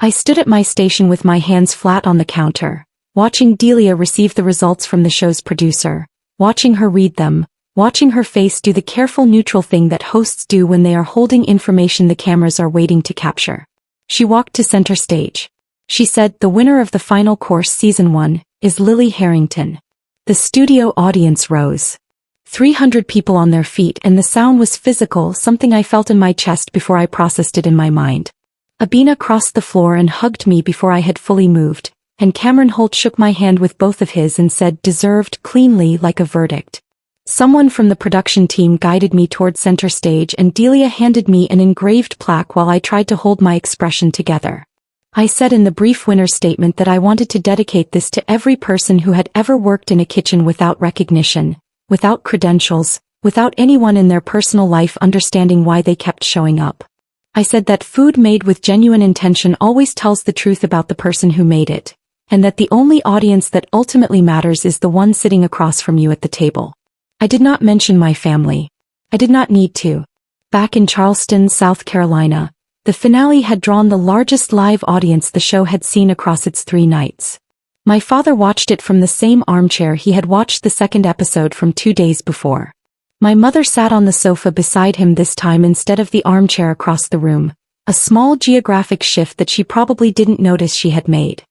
I stood at my station with my hands flat on the counter, watching Delia receive the results from the show's producer, watching her read them, watching her face do the careful neutral thing that hosts do when they are holding information the cameras are waiting to capture. She walked to center stage. She said, "The winner of the final course season 1 is Lily Harrington." The studio audience rose. 300 people on their feet, and the sound was physical, something I felt in my chest before I processed it in my mind. Abina crossed the floor and hugged me before I had fully moved, and Cameron Holt shook my hand with both of his and said, "Deserved," cleanly, like a verdict. Someone from the production team guided me toward center stage, and Delia handed me an engraved plaque while I tried to hold my expression together. I said in the brief winner's statement that I wanted to dedicate this to every person who had ever worked in a kitchen without recognition, without credentials, without anyone in their personal life understanding why they kept showing up. I said that food made with genuine intention always tells the truth about the person who made it, and that the only audience that ultimately matters is the one sitting across from you at the table. I did not mention my family. I did not need to. Back in Charleston, South Carolina, the finale had drawn the largest live audience the show had seen across its 3 nights. My father watched it from the same armchair he had watched the second episode from 2 days before. My mother sat on the sofa beside him this time instead of the armchair across the room, a small geographic shift that she probably didn't notice she had made.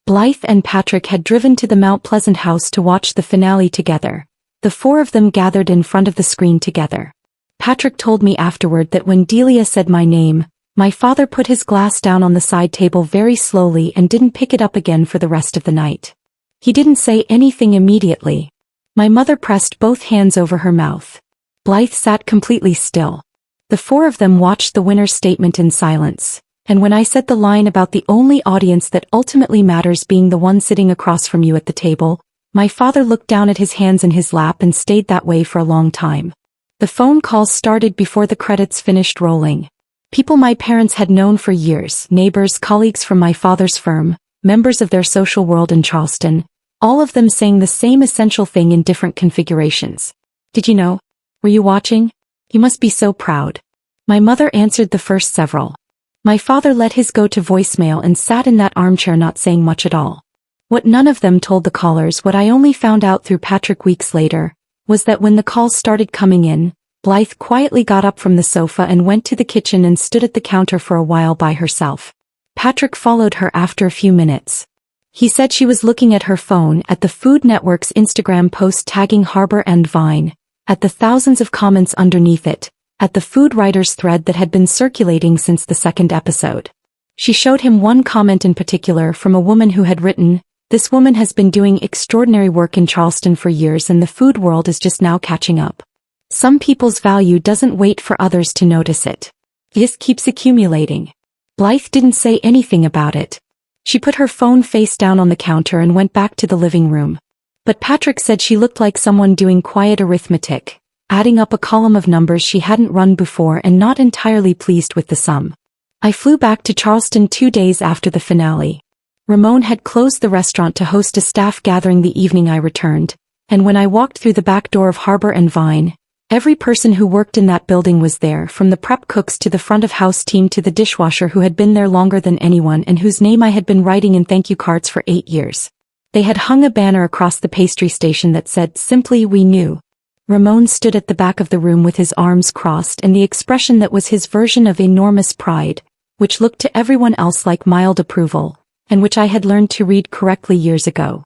Blythe and Patrick had driven to the Mount Pleasant house to watch the finale together. The 4 of them gathered in front of the screen together. Patrick told me afterward that when Delia said my name, my father put his glass down on the side table very slowly and didn't pick it up again for the rest of the night. He didn't say anything immediately. My mother pressed both hands over her mouth. Blythe sat completely still. The 4 of them watched the winner's statement in silence, and when I said the line about the only audience that ultimately matters being the one sitting across from you at the table, my father looked down at his hands in his lap and stayed that way for a long time. The phone calls started before the credits finished rolling. People my parents had known for years, neighbors, colleagues from my father's firm, members of their social world in Charleston, all of them saying the same essential thing in different configurations. Did you know? Were you watching? You must be so proud. My mother answered the first several. My father let his go to voicemail and sat in that armchair not saying much at all. What none of them told the callers, what I only found out through Patrick weeks later, was that when the calls started coming in, Blythe quietly got up from the sofa and went to the kitchen and stood at the counter for a while by herself. Patrick followed her after a few minutes. He said she was looking at her phone, at the Food Network's Instagram post tagging Harbor and Vine, at the thousands of comments underneath it, at the Food Writers thread that had been circulating since the second episode. She showed him one comment in particular from a woman who had written, "This woman has been doing extraordinary work in Charleston for years and the food world is just now catching up. Some people's value doesn't wait for others to notice it. This keeps accumulating." Blythe didn't say anything about it. She put her phone face down on the counter and went back to the living room. But Patrick said she looked like someone doing quiet arithmetic, adding up a column of numbers she hadn't run before and not entirely pleased with the sum. I flew back to Charleston 2 days after the finale. Ramon had closed the restaurant to host a staff gathering the evening I returned, and when I walked through the back door of Harbor and Vine, every person who worked in that building was there, from the prep cooks to the front-of-house team to the dishwasher who had been there longer than anyone and whose name I had been writing in thank you cards for 8 years. They had hung a banner across the pastry station that said, "Simply we knew." Ramon stood at the back of the room with his arms crossed and the expression that was his version of enormous pride, which looked to everyone else like mild approval, and which I had learned to read correctly years ago.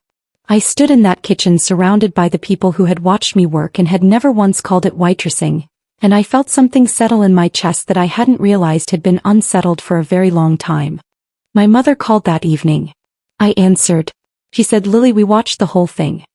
I stood in that kitchen surrounded by the people who had watched me work and had never once called it waitressing, and I felt something settle in my chest that I hadn't realized had been unsettled for a very long time. My mother called that evening. I answered. She said, "Lily, we watched the whole thing."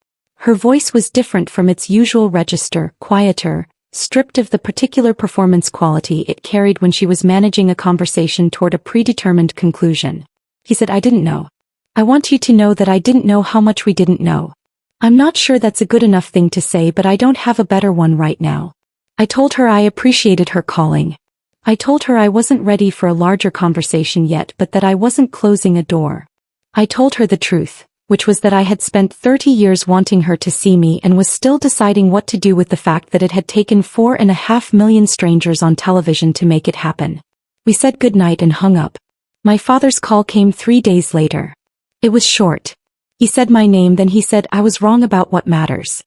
Her voice was different from its usual register, quieter, stripped of the particular performance quality it carried when she was managing a conversation toward a predetermined conclusion. He said, "I didn't know. I want you to know that I didn't know how much we didn't know. I'm not sure that's a good enough thing to say, but I don't have a better one right now." I told her I appreciated her calling. I told her I wasn't ready for a larger conversation yet, but that I wasn't closing a door. I told her the truth, which was that I had spent 30 years wanting her to see me and was still deciding what to do with the fact that it had taken 4.5 million strangers on television to make it happen. We said goodnight and hung up. My father's call came 3 days later. It was short. He said my name, then he said I was wrong about what matters.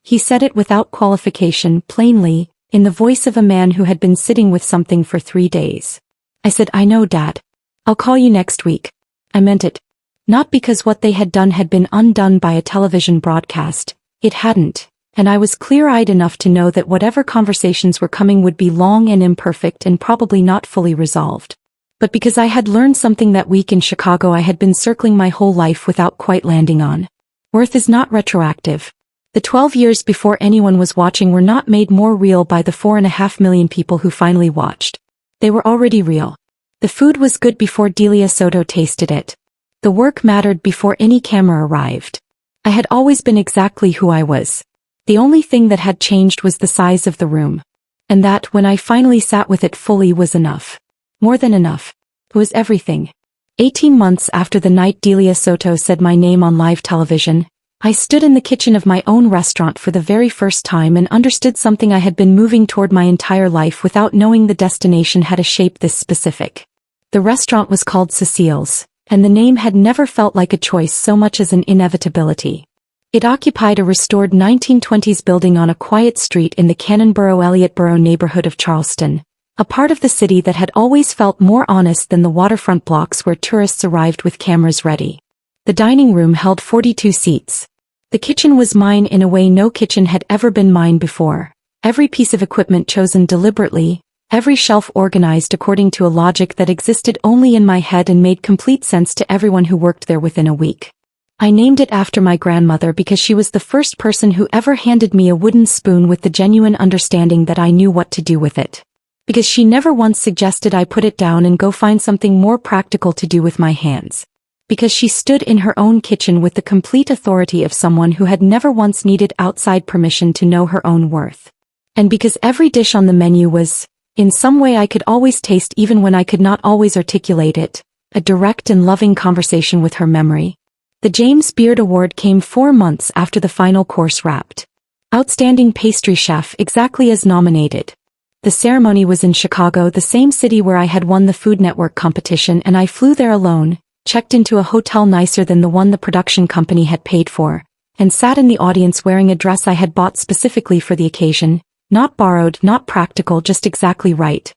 He said it without qualification, plainly, in the voice of a man who had been sitting with something for 3 days. I said, "I know, Dad. I'll call you next week." I meant it. Not because what they had done had been undone by a television broadcast. It hadn't, and I was clear-eyed enough to know that whatever conversations were coming would be long and imperfect and probably not fully resolved. But because I had learned something that week in Chicago I had been circling my whole life without quite landing on. Worth is not retroactive. The 12 years before anyone was watching were not made more real by the 4.5 million people who finally watched. They were already real. The food was good before Delia Soto tasted it. The work mattered before any camera arrived. I had always been exactly who I was. The only thing that had changed was the size of the room. And that, when I finally sat with it fully, was enough. More than enough. It was everything. 18 months after the night Delia Soto said my name on live television, I stood in the kitchen of my own restaurant for the very first time and understood something I had been moving toward my entire life without knowing the destination had a shape this specific. The restaurant was called Cecile's, and the name had never felt like a choice so much as an inevitability. It occupied a restored 1920s building on a quiet street in the Cannonboro-Elliottboro neighborhood of Charleston, a part of the city that had always felt more honest than the waterfront blocks where tourists arrived with cameras ready. The dining room held 42 seats. The kitchen was mine in a way no kitchen had ever been mine before. Every piece of equipment chosen deliberately, every shelf organized according to a logic that existed only in my head and made complete sense to everyone who worked there within a week. I named it after my grandmother because she was the first person who ever handed me a wooden spoon with the genuine understanding that I knew what to do with it. Because she never once suggested I put it down and go find something more practical to do with my hands. Because she stood in her own kitchen with the complete authority of someone who had never once needed outside permission to know her own worth. And because every dish on the menu was, in some way I could always taste even when I could not always articulate it, a direct and loving conversation with her memory. The James Beard Award came 4 months after the final course wrapped. Outstanding Pastry Chef exactly as nominated. The ceremony was in Chicago, the same city where I had won the Food Network competition, and I flew there alone, checked into a hotel nicer than the one the production company had paid for, and sat in the audience wearing a dress I had bought specifically for the occasion, not borrowed, not practical, just exactly right.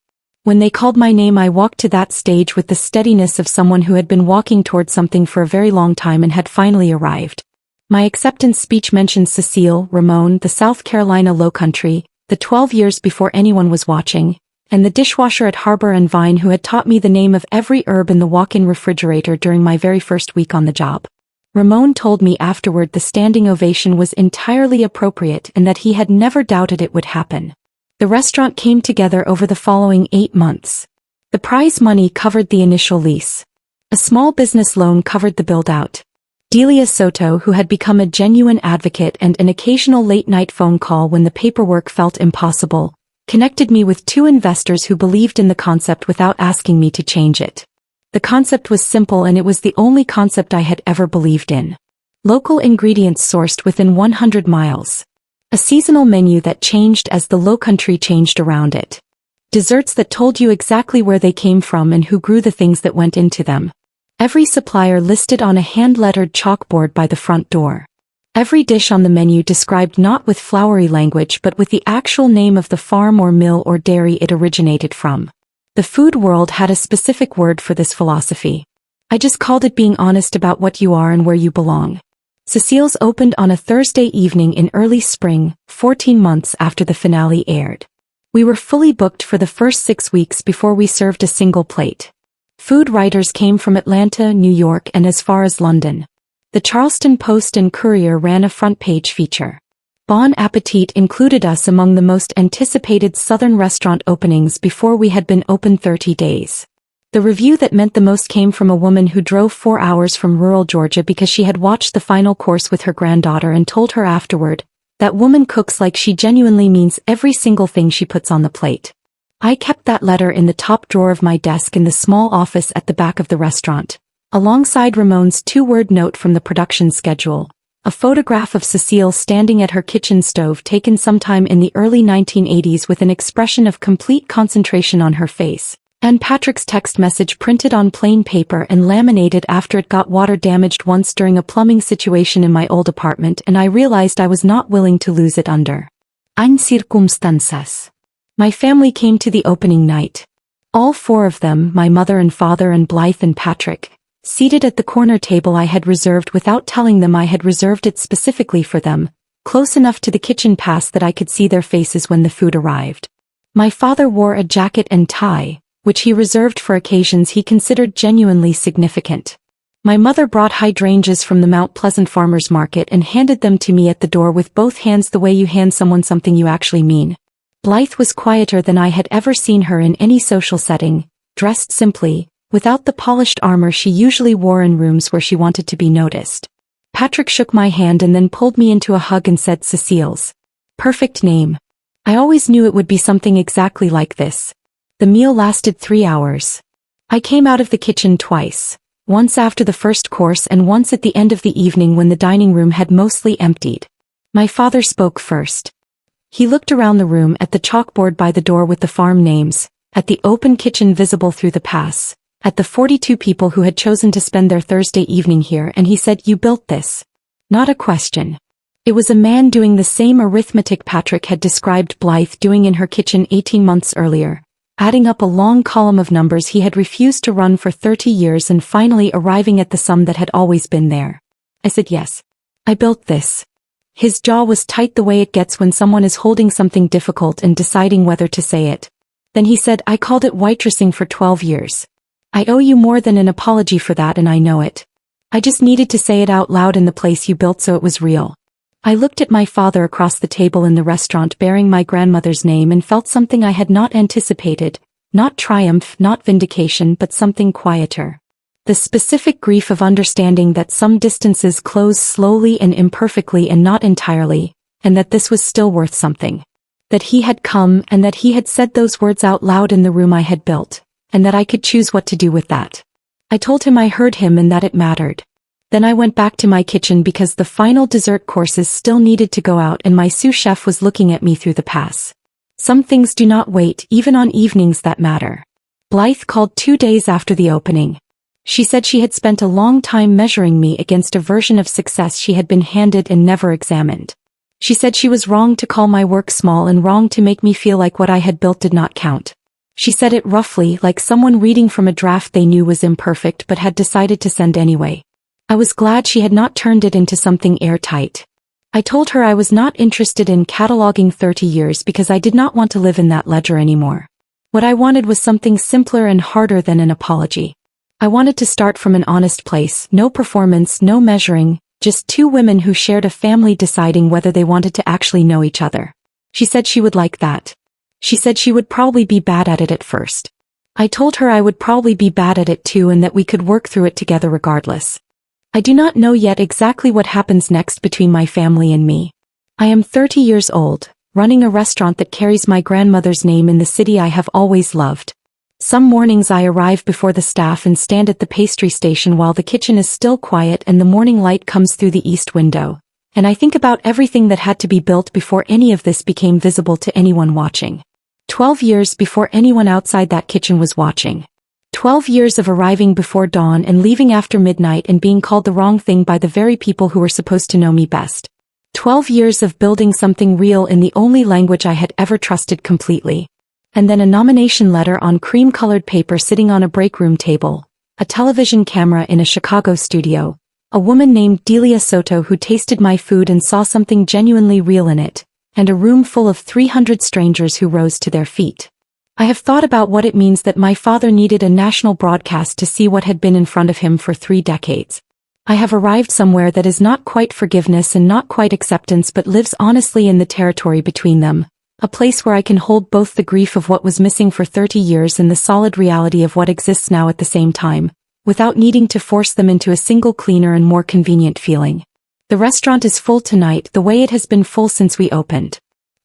When they called my name, I walked to that stage with the steadiness of someone who had been walking toward something for a very long time and had finally arrived. My acceptance speech mentioned Cecile, Ramon, the South Carolina Lowcountry, the 12 years before anyone was watching, and the dishwasher at Harbor and Vine who had taught me the name of every herb in the walk-in refrigerator during my very first week on the job. Ramon told me afterward the standing ovation was entirely appropriate and that he had never doubted it would happen. The restaurant came together over the following 8 months. The prize money covered the initial lease. A small business loan covered the build-out. Delia Soto, who had become a genuine advocate, and an occasional late-night phone call when the paperwork felt impossible, connected me with 2 investors who believed in the concept without asking me to change it. The concept was simple, and it was the only concept I had ever believed in. Local ingredients sourced within 100 miles. A seasonal menu that changed as the Lowcountry changed around it. Desserts that told you exactly where they came from and who grew the things that went into them. Every supplier listed on a hand-lettered chalkboard by the front door. Every dish on the menu described not with flowery language but with the actual name of the farm or mill or dairy it originated from. The food world had a specific word for this philosophy. I just called it being honest about what you are and where you belong. Cecile's opened on a Thursday evening in early spring, 14 months after the finale aired. We were fully booked for the first 6 weeks before we served a single plate. Food writers came from Atlanta, New York, and as far as London. The Charleston Post and Courier ran a front-page feature. Bon Appetit included us among the most anticipated Southern restaurant openings before we had been open 30 days. The review that meant the most came from a woman who drove 4 hours from rural Georgia because she had watched the final course with her granddaughter and told her afterward, "That woman cooks like she genuinely means every single thing she puts on the plate." I kept that letter in the top drawer of my desk in the small office at the back of the restaurant, alongside Ramon's 2-word note from the production schedule, a photograph of Cecile standing at her kitchen stove taken sometime in the early 1980s with an expression of complete concentration on her face, and Patrick's text message printed on plain paper and laminated after it got water damaged once during a plumbing situation in my old apartment, and I realized I was not willing to lose it under any circumstances. My family came to the opening night. All 4 of them, my mother and father and Blythe and Patrick, seated at the corner table I had reserved without telling them I had reserved it specifically for them, close enough to the kitchen pass that I could see their faces when the food arrived. My father wore a jacket and tie, which he reserved for occasions he considered genuinely significant. My mother brought hydrangeas from the Mount Pleasant Farmers Market and handed them to me at the door with both hands, the way you hand someone something you actually mean. Blythe was quieter than I had ever seen her in any social setting, dressed simply, without the polished armor she usually wore in rooms where she wanted to be noticed. Patrick shook my hand and then pulled me into a hug and said, "Cecile's perfect name. I always knew it would be something exactly like this." The meal lasted 3 hours. I came out of the kitchen twice, once after the first course and once at the end of the evening when the dining room had mostly emptied. My father spoke first. He looked around the room at the chalkboard by the door with the farm names, at the open kitchen visible through the pass, at the 42 people who had chosen to spend their Thursday evening here, and he said, "You built this." Not a question. It was a man doing the same arithmetic Patrick had described Blythe doing in her kitchen 18 months earlier, adding up a long column of numbers he had refused to run for 30 years and finally arriving at the sum that had always been there. I said, "Yes. I built this." His jaw was tight the way it gets when someone is holding something difficult and deciding whether to say it. Then he said, "I called it waitressing for 12 years. I owe you more than an apology for that, and I know it. I just needed to say it out loud in the place you built so it was real." I looked at my father across the table in the restaurant bearing my grandmother's name and felt something I had not anticipated, not triumph, not vindication, but something quieter. The specific grief of understanding that some distances close slowly and imperfectly and not entirely, and that this was still worth something. That he had come and that he had said those words out loud in the room I had built, and that I could choose what to do with that. I told him I heard him and that it mattered. Then I went back to my kitchen because the final dessert courses still needed to go out and my sous chef was looking at me through the pass. Some things do not wait, even on evenings that matter. Blythe called 2 days after the opening. She said she had spent a long time measuring me against a version of success she had been handed and never examined. She said she was wrong to call my work small and wrong to make me feel like what I had built did not count. She said it roughly, like someone reading from a draft they knew was imperfect but had decided to send anyway. I was glad she had not turned it into something airtight. I told her I was not interested in cataloging 30 years because I did not want to live in that ledger anymore. What I wanted was something simpler and harder than an apology. I wanted to start from an honest place, no performance, no measuring, just two women who shared a family deciding whether they wanted to actually know each other. She said she would like that. She said she would probably be bad at it at first. I told her I would probably be bad at it too and that we could work through it together regardless. I do not know yet exactly what happens next between my family and me. I am 30 years old, running a restaurant that carries my grandmother's name in the city I have always loved. Some mornings I arrive before the staff and stand at the pastry station while the kitchen is still quiet and the morning light comes through the east window, and I think about everything that had to be built before any of this became visible to anyone watching. 12 years before anyone outside that kitchen was watching. 12 years of arriving before dawn and leaving after midnight and being called the wrong thing by the very people who were supposed to know me best. 12 years of building something real in the only language I had ever trusted completely. And then a nomination letter on cream-colored paper sitting on a break room table, a television camera in a Chicago studio, a woman named Delia Soto who tasted my food and saw something genuinely real in it, and a room full of 300 strangers who rose to their feet. I have thought about what it means that my father needed a national broadcast to see what had been in front of him for 3 decades. I have arrived somewhere that is not quite forgiveness and not quite acceptance but lives honestly in the territory between them. A place where I can hold both the grief of what was missing for 30 years and the solid reality of what exists now at the same time, without needing to force them into a single cleaner and more convenient feeling. The restaurant is full tonight the way it has been full since we opened.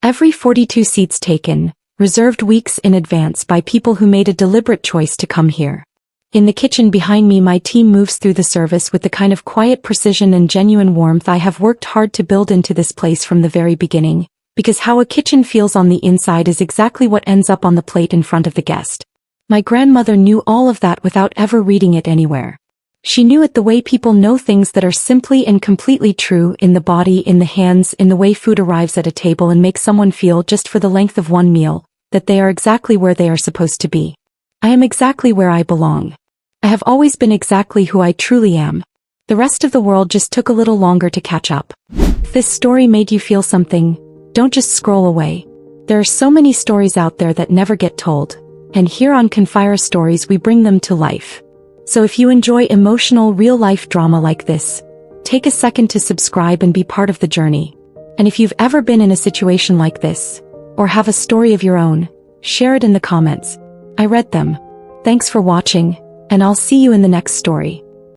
Every 42 seats taken, reserved weeks in advance by people who made a deliberate choice to come here. In the kitchen behind me my team moves through the service with the kind of quiet precision and genuine warmth I have worked hard to build into this place from the very beginning. Because how a kitchen feels on the inside is exactly what ends up on the plate in front of the guest. My grandmother knew all of that without ever reading it anywhere. She knew it the way people know things that are simply and completely true, in the body, in the hands, in the way food arrives at a table and makes someone feel, just for the length of one meal, that they are exactly where they are supposed to be. I am exactly where I belong. I have always been exactly who I truly am. The rest of the world just took a little longer to catch up. If this story made you feel something, don't just scroll away. There are so many stories out there that never get told, and here on Confira Stories we bring them to life. So if you enjoy emotional, real-life drama like this, take a second to subscribe and be part of the journey. And if you've ever been in a situation like this, or have a story of your own, share it in the comments. I read them. Thanks for watching, and I'll see you in the next story.